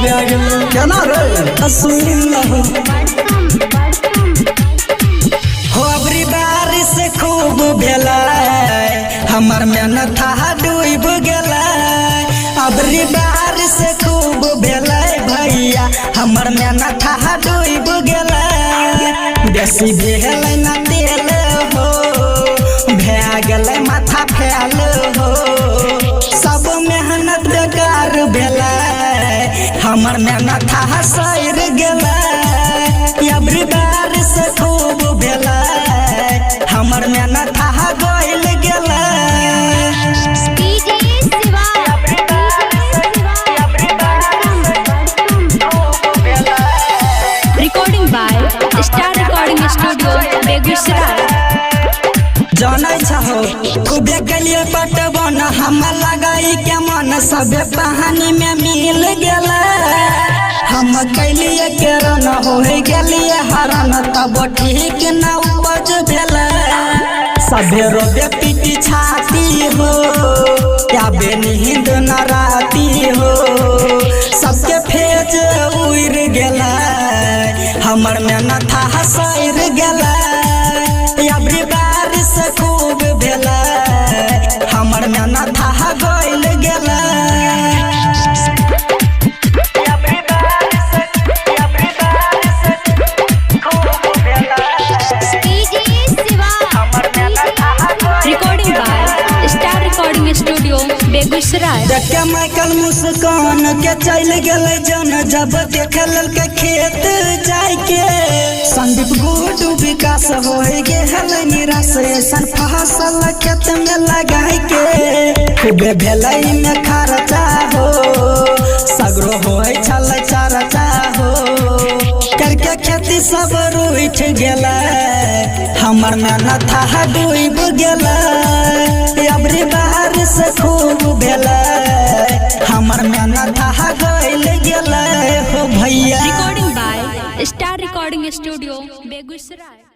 केना रे सुन हो अबरी बारिश खूब भेला हमर मेहनत डूब गेला अबरी बारिश खूब भेला भैया हमर मेहनत डूब गेला बेसी भेल न तेल हो भे गेल माथा फैल हो सब मेहनत बेकार भेला हमर मेहनत सैर गेला अबरी बारिश खूब भेला हमर मेहनत गइल गेला recording by star recording studio Begusarai. जानै छहो खूबे कलिए पटवन हम लगाई के मन सबे पानी में मिल गेला हम कैलिए केरन हो गेलिए हरन तब ठीक न उपज भेला सबे रोबे पीटी छाती हो याबे नींद न राती हो सबके फेज उड़ गेला हमर मेहनत सैर गेला अबरी बारिश खूब भेला हमर मेहनत गइल गेला recording by star recording studio Begusarai. देखे माइकल मुस्कान के चल गेले जन जब देखल के खेत जाय के संदीप गुडू विकास हो गेल निराश ऐसन फसल खेत में लगाई के खूबे भेलई में खर्चा हो सगरो होय छल चर्चा हो करके खेती सब रूठ गेला हमर मेहनत डूब गेला अबरी बारिश खूब भेला हमर मेहनत गइल गेला हो भैया। Recording by star recording studio Begusarai.